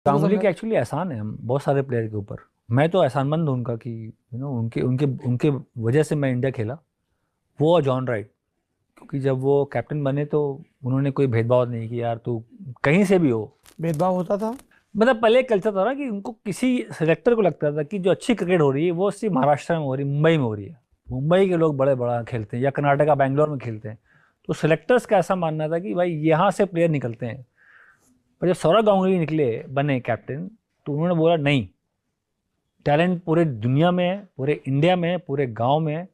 गांगुली के एक्चुअली एहसान है बहुत सारे प्लेयर के ऊपर। मैं तो एहसानमंद हूँ उनका कि उनके उनके उनके वजह से मैं इंडिया खेला। वो और जॉन राइट, क्योंकि जब वो कैप्टन बने तो उन्होंने कोई भेदभाव नहीं किया, यार तू कहीं से भी हो। भेदभाव होता था। मतलब पहले एक कल्चर था ना कि उनको किसी सेलेक्टर को लगता था कि जो अच्छी क्रिकेट हो रही है वो सिर्फ महाराष्ट्र में हो रही है, मुंबई में हो रही है। मुंबई के लोग बड़े बड़ा खेलते हैं या कर्नाटका बैंगलोर में खेलते हैं। तो सेलेक्टर्स का ऐसा मानना था कि भाई यहाँ से प्लेयर निकलते हैं। पर जब सौरव गांगुली निकले बने कैप्टन, तो उन्होंने बोला नहीं, टैलेंट पूरे दुनिया में है, पूरे इंडिया में है, पूरे गांव में है,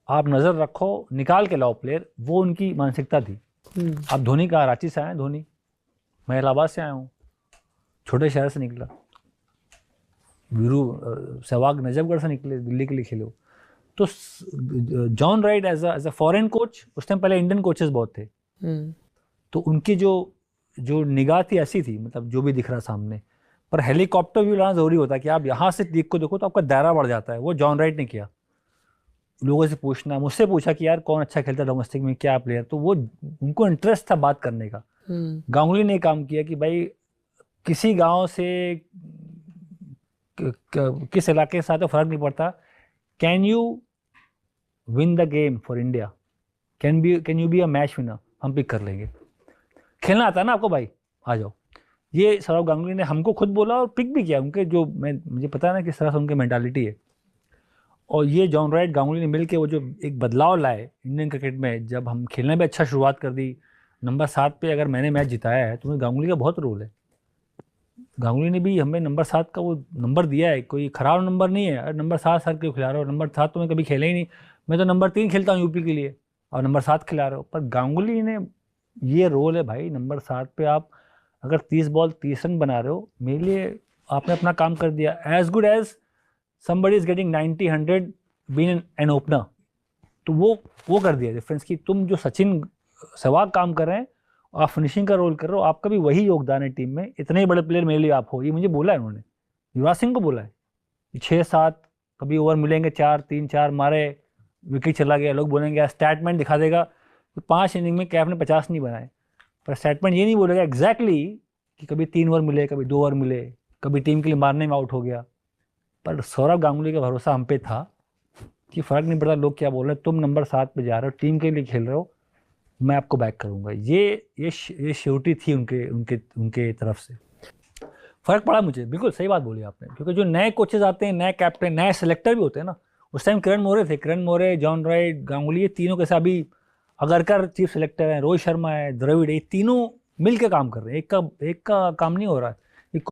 आप नज़र रखो, निकाल के लाओ प्लेयर। वो उनकी मानसिकता थी। आप धोनी कहाँ, रांची से आए हैं धोनी, मैं इलाहाबाद से आया हूँ, छोटे शहर से निकला। वीरू सहवाग नजफगढ़ से निकले, दिल्ली के लिए खेले हो। तो John Wright as a foreign coach, उस टाइम पहले इंडियन कोचेस बहुत थे, तो उनकी जो जो निगाह थी ऐसी थी, मतलब जो भी दिख रहा सामने। पर हेलीकॉप्टर व्यू लाना जरूरी होता है कि आप यहाँ से देख को देखो तो आपका दायरा बढ़ जाता है। वो जॉन राइट ने किया। लोगों से पूछना, मुझसे पूछा कि यार कौन अच्छा खेलता है डोमेस्टिक में, क्या प्लेयर, तो वो उनको इंटरेस्ट था बात करने का। गांगुली ने काम किया कि भाई किसी गांव से किस इलाके के साथ तो फर्क नहीं पड़ता, can you win the game for India, can you be a match winner, हम पिक कर लेंगे। खेलना आता है ना आपको भाई, आ जाओ। ये सौरव गांगुली ने हमको खुद बोला और पिक भी किया। उनके जो मैं मुझे पता है ना किस तरह से उनकी मेंटालिटी है। और ये जॉन राइट गांगुली ने मिलके वो जो एक बदलाव लाए इंडियन क्रिकेट में, जब हम खेलने में अच्छा शुरुआत कर दी, नंबर 7 पे अगर मैंने मैच जिताया है तो उसमें गांगुली का बहुत रोल है। गांगुली ने भी हमें नंबर 7 का वो नंबर दिया है, कोई खराब नंबर नहीं है। अरे नंबर 7 सर क्यों खिला रहे हो, नंबर 7 तो मैं कभी खेला ही नहीं, मैं तो नंबर 3 खेलता हूँ यूपी के लिए, और नंबर 7 खिला रहे हो। पर गांगुली ने ये रोल है भाई, नंबर 7 पे आप अगर 30 बॉल 30 रन बना रहे हो, मेरे लिए आपने अपना काम कर दिया। As good as somebody is getting 90 100 being an opener। तो वो कर दिया डिफरेंस कि तुम जो सचिन सहवाग काम कर रहे हैं, आप फिनिशिंग का रोल कर रहे हो, आपका भी वही योगदान है टीम में, इतने ही बड़े प्लेयर मेरे लिए आप हो। ये मुझे बोला है उन्होंने, युवराज सिंह को बोला है। 6 7 कभी ओवर मिलेंगे, 4 3 4 मारे, विकेट चला गया, लोग बोलेंगे स्टैटमेंट दिखा देगा तो 5 इनिंग में कैप ने 50 नहीं बनाए। पर स्टेटमेंट ये नहीं बोलेगा एग्जैक्टली कि कभी 3 ओवर मिले, कभी 2 ओवर मिले, कभी टीम के लिए मारने में आउट हो गया। पर सौरव गांगुली का भरोसा हम पे था कि फर्क नहीं पड़ता लोग क्या बोल रहे हैं, तुम नंबर 7 पे जा रहे हो, टीम के लिए खेल रहे हो, मैं आपको बैक करूंगा। ये श्योरिटी थी उनके उनके उनके तरफ से। फर्क पड़ा मुझे, बिल्कुल सही बात बोली आपने। क्योंकि जो नए कोचेज आते हैं, नए कैप्टन, नए सेलेक्टर भी होते हैं ना, उस टाइम किरण मोरे थे, किरण मोरे, जॉन राइट, गांगुली, ये तीनों कैसे अभी अगरकर चीफ सेलेक्टर है, रोहित शर्मा है, द्रविड़, ये तीनों मिल के काम कर रहे हैं, एक का काम नहीं हो रहा है।